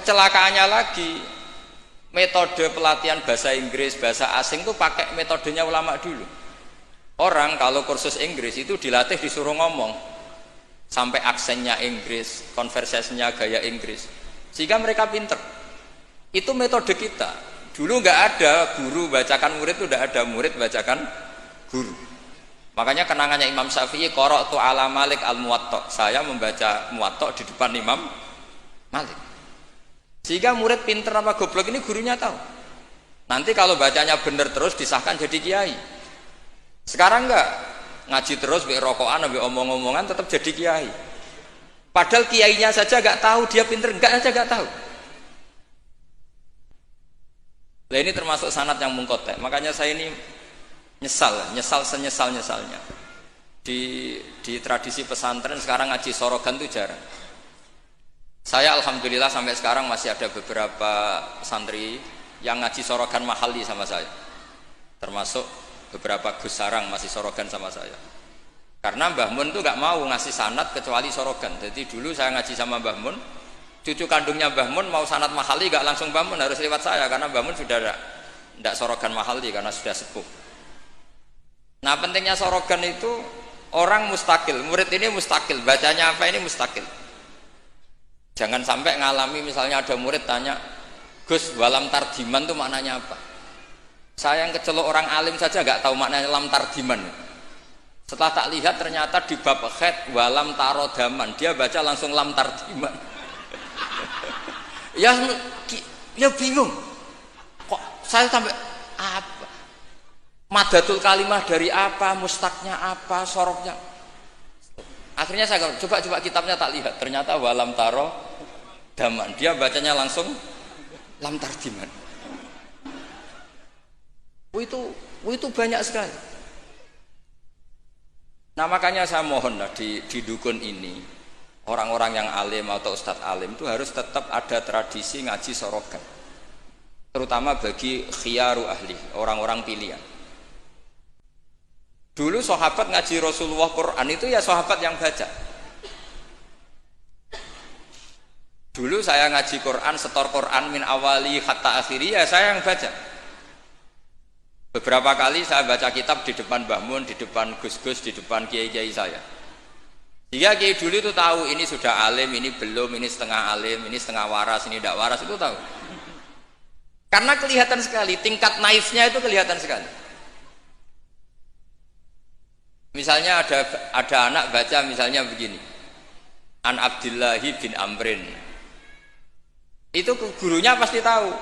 Kecelakaannya lagi, metode pelatihan bahasa Inggris, bahasa asing itu pakai metodenya ulama dulu. Orang kalau kursus Inggris itu dilatih disuruh ngomong sampai aksennya Inggris, konversasinya gaya Inggris, sehingga mereka pinter. Itu metode kita. Dulu nggak ada guru bacakan murid, itu udah ada murid bacakan guru. Makanya kenangannya Imam Syafi'i, qara'tu ala Malik al-Muwatta, saya membaca Muwatta di depan Imam Malik. Sehingga murid pinter apa goblok ini gurunya tahu. Nanti kalau bacanya bener terus disahkan jadi kiai. Sekarang enggak, ngaji terus be rokokan be omong-omongan tetap jadi kiai. Padahal kiainya saja enggak tahu dia pinter, enggak aja enggak tahu. Nah ini termasuk sanad yang mungkotek. Makanya saya ini nyesal senyesal-nyesalnya. Di tradisi pesantren sekarang ngaji sorogan itu jarang. Saya alhamdulillah sampai sekarang masih ada beberapa santri yang ngaji sorogan mahali sama saya. Termasuk beberapa Gus Sarang masih sorogan sama saya. Karena Mbah Mun tuh nggak mau ngasih sanad kecuali sorogan. Jadi dulu saya ngaji sama Mbah Mun, cucu kandungnya Mbah Mun mau sanad mahali nggak langsung Mbah Mun, harus lewat saya karena Mbah Mun sudah tidak sorogan mahali karena sudah sepuh. Nah pentingnya sorogan itu orang mustakil, murid ini mustakil, bacanya apa ini mustakil. Jangan sampai ngalami misalnya ada murid tanya, Gus, walam tardiman itu maknanya apa? Saya yang kecelok orang alim saja nggak tahu maknanya lam tardiman. Setelah tak lihat ternyata di bab khed walam tarodaman, dia baca langsung lam tardiman. ya bingung. Kok saya sampai apa? Madatul kalimah dari apa? Mustaknya apa? Soroknya? Akhirnya saya coba kitabnya tak lihat, ternyata walam taro daman, dia bacanya langsung lam tardiman. Itu banyak sekali. Nah makanya saya mohon lah di dukun ini orang-orang yang alim atau ustadz alim itu harus tetap ada tradisi ngaji sorogan, terutama bagi khiyaru ahli, orang-orang pilihan. Dulu sahabat ngaji Rasulullah Quran itu ya sahabat yang baca. Dulu saya ngaji Quran, setor Quran min awali hatta akhiri, ya saya yang baca. Beberapa kali saya baca kitab di depan Mbah Mun, di depan Gus-Gus, di depan kiai-kiai saya. Jika kiai dulu itu tahu ini sudah alim, ini belum, ini setengah alim, ini setengah waras, ini tidak waras, itu tahu. Karena kelihatan sekali, tingkat naifnya itu kelihatan sekali. Misalnya ada anak baca misalnya begini, An Abdillahi bin Amrin, itu gurunya pasti tahu.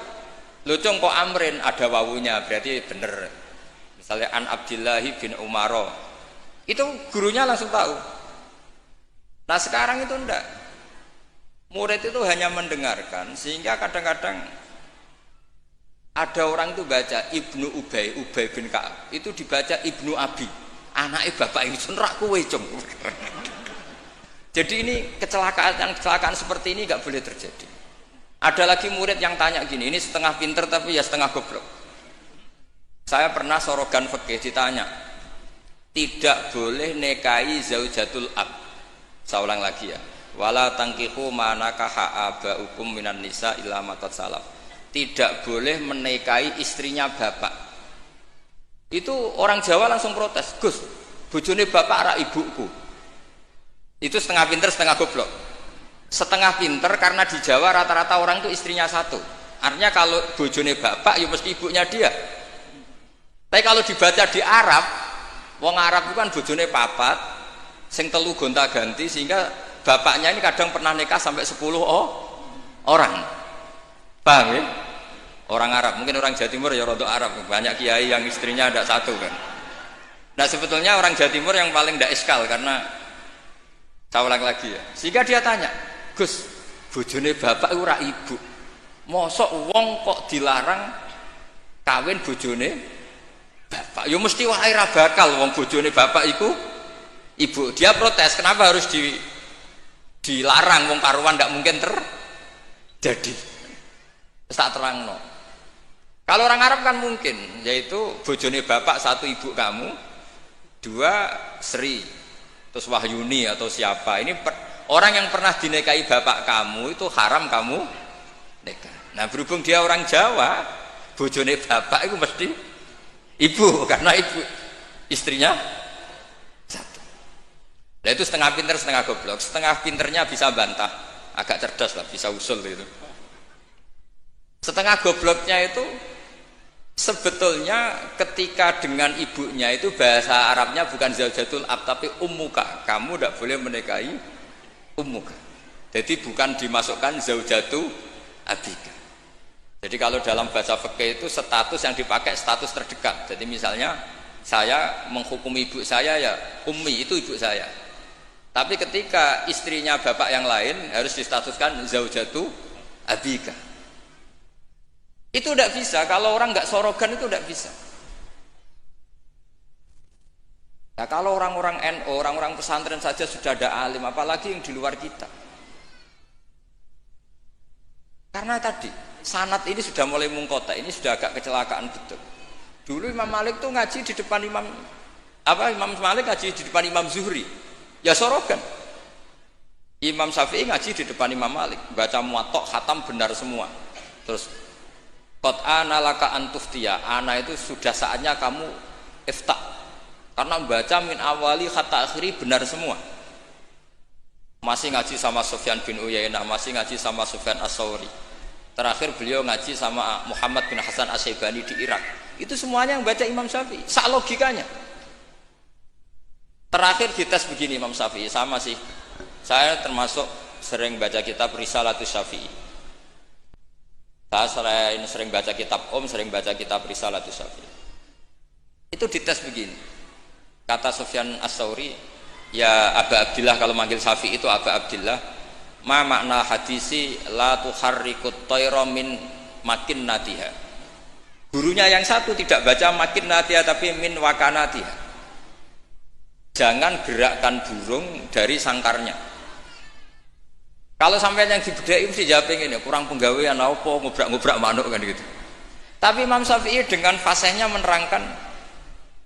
Locong kok Amrin ada wawunya, berarti bener. Misalnya An Abdillahi bin Umaro, itu gurunya langsung tahu. Nah sekarang itu enggak. Murid itu hanya mendengarkan, sehingga kadang-kadang ada orang itu baca Ibnu Ubay bin Ka'ab, itu dibaca Ibnu Abi. Anaknya bapak ini senrak kue cung. Jadi ini kecelakaan seperti ini nggak boleh terjadi. Ada lagi murid yang tanya gini, ini setengah pinter tapi ya setengah goblok. Saya pernah sorogan fikih ditanya, tidak boleh nikahi zaujatul ab. Saya ulang lagi ya, wala tangkihu manakaha abaukum minan nisa illa matat salaf. Tidak boleh menikahi istrinya bapak. Itu orang Jawa langsung protes, Gus, bojone bapak rak ibuku. Itu setengah pinter setengah goblok. Setengah pinter karena di Jawa rata-rata orang itu istrinya satu, artinya kalau bojone bapak ya mesti ibunya dia. Tapi kalau dibaca di Arab, wong Arab itu kan bojone papat sing telu gonta-ganti, sehingga bapaknya ini kadang pernah nikah sampai 10 orang. Paham ya? Orang Arab, mungkin orang Jawa Timur ya rodok Arab, banyak kiai yang istrinya ada satu kan. Nah sebetulnya orang Jawa Timur yang paling tidak iskal, karena saya ulang lagi ya, sehingga dia tanya, Gus, bojone bapak ora ibu, mosok wong kok dilarang kawin bojone bapak? Ya mesti wae ra bakal wong bojone bapak iku ibu. Dia protes, kenapa harus dilarang, wong karuan tidak mungkin terjadi. Tak terang no. Kalau orang Arab kan mungkin, yaitu bojone bapak satu ibu kamu, dua Sri, terus Wahyuni atau siapa. Ini orang yang pernah dinikahi bapak kamu itu haram kamu nikah. Nah berhubung dia orang Jawa, bojone bapak itu mesti ibu, karena ibu istrinya satu. Nah itu setengah pinter setengah goblok. Setengah pinternya bisa bantah, agak cerdas lah, bisa usul itu. Setengah gobloknya itu sebetulnya ketika dengan ibunya itu bahasa Arabnya bukan zaujatul ab tapi ummuka. Kamu tidak boleh menikahi ummuka. Jadi bukan dimasukkan zaujatu abika. Jadi kalau dalam bahasa fikih itu status yang dipakai status terdekat. Jadi misalnya saya menghukumi ibu saya ya ummi, itu ibu saya. Tapi ketika istrinya bapak yang lain harus distatuskan zaujatu abika. Itu tidak bisa. Kalau orang nggak sorogan itu tidak bisa. Nah, kalau orang-orang NU, orang-orang pesantren saja sudah ada alim, apalagi yang di luar kita. Karena tadi sanad ini sudah mulai mungkota, ini sudah agak kecelakaan betul. Dulu Imam Malik tuh ngaji di depan Imam Malik ngaji di depan Imam Zuhri, ya sorogan. Imam Syafi'i ngaji di depan Imam Malik, baca muwatta khatam benar semua. Terus qad ana laka antuftiya, ana itu sudah saatnya kamu iftah, karena baca min awali hatta akhiri benar semua. Masih ngaji sama Sufyan bin Uyainah, masih ngaji sama Sufyan As-Sauri. Terakhir beliau ngaji sama Muhammad bin Hasan As-Syaibani di Irak. Itu semuanya yang baca Imam Syafi'i, sak logikanya. Terakhir dites begini Imam Syafi'i, sama sih. Saya termasuk sering baca kitab Risalatus Syafi'i. Saya sering baca kitab sering baca kitab Risalatus Syafi'i. Itu dites begini. Kata Sufyan As-Sauri, ya Aba Abdillah, kalau manggil Syafi'i itu Aba Abdillah, ma makna hadisi la tuharrikut tayra min makinnatiha. Gurunya yang satu tidak baca makinnatiha tapi min wakanatiha. Jangan gerakkan burung dari sangkarnya. Kalau sampai yang dibedai mesti jawab ini, kurang penggawean apa ngobrak-ngobrak manuk kan gitu. Tapi Imam Syafi'i dengan fasihnya menerangkan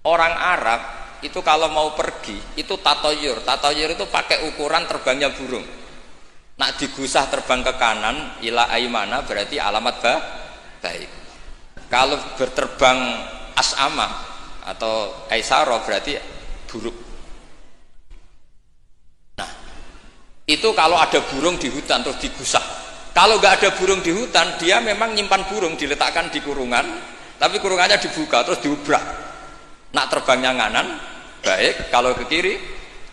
orang Arab itu kalau mau pergi itu tatoyur itu pakai ukuran terbangnya burung. Nak digusah terbang ke kanan ila aimana berarti alamat baik. Kalau berterbang as'ama atau aisara berarti buruk. Nah itu kalau ada burung di hutan terus digusah. Kalau nggak ada burung di hutan, dia memang nyimpan burung diletakkan di kurungan, tapi kurungannya dibuka terus diubrak. Nak terbangnya nganan baik, kalau ke kiri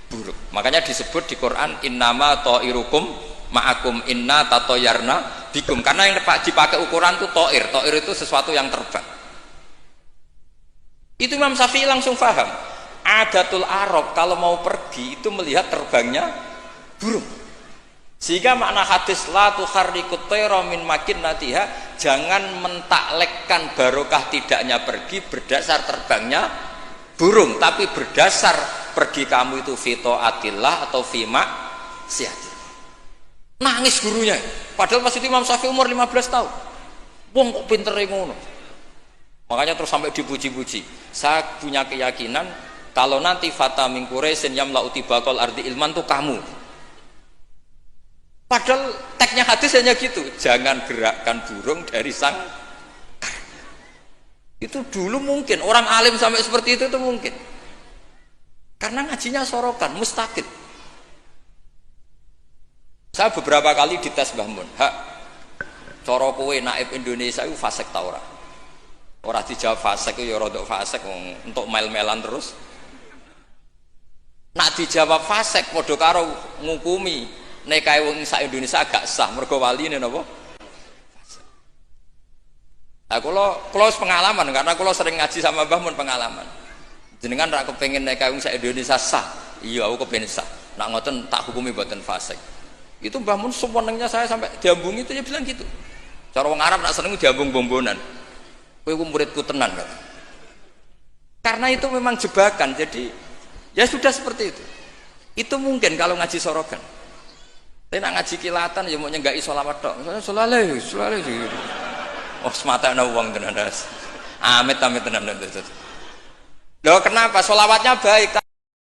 buruk. Makanya disebut di Quran innama ta'irukum ma'akum inna tatoyarna bikum, karena yang dipakai ukuran itu to'ir itu sesuatu yang terbang. Itu Imam Syafi'i langsung paham. Adatul Arab kalau mau pergi itu melihat terbangnya burung. Sehingga makna hadis la tuharrikut tayra min makinnatiha, jangan mentaklekkan barokah tidaknya pergi berdasar terbangnya burung, tapi berdasar pergi kamu itu fito atillah atau fima siatillah. Nangis gurunya, padahal pas itu Imam Syafi'i umur 15 tahun. Wong kok pinter ngono. Makanya terus sampai dipuji-puji. Saya punya keyakinan kalau nanti fata min Quraisyin yamla utibaqal ardi ilman tuh kamu. Padahal teksnya hadis hanya gitu, jangan gerakkan burung dari sang. Itu dulu mungkin orang alim sampai seperti itu mungkin. Karena ngajinya sorokan, mustaqil. Saya beberapa kali dites Mbah Mun, hak cara kowe naib Indonesia itu fasik ta ora? Ora dijawab fasik ya rodok fasik untuk mel-melan terus. Nak dijawab fasik padha karo ngukumi nikahe wong sak Indonesia agak sah mergo waline napa? Nah, kalau pengalaman karena kalau sering ngaji sama Mbah Mun pengalaman. Jenengan rak kepengin nikahe wong sak Indonesia sah. Iya aku kepengin sah. Nak ngoten tak hukumi mboten fasik. Itu Mbah Mun sewenengnya saya sampai diambung itu ya bilang gitu. Cara wong Arab nak seneng diambung bombonan. Kowe ku muridku tenan kan. Karena itu memang jebakan. Jadi ya sudah seperti itu. Itu mungkin kalau ngaji sorogan. Tapi nak ngaji kilatan ya mau nyenggaki sholawat tok. Misalnya sholale gitu. Oh semata ana wong tenan. Amit tenan. Loh kenapa? Sholawatnya baik.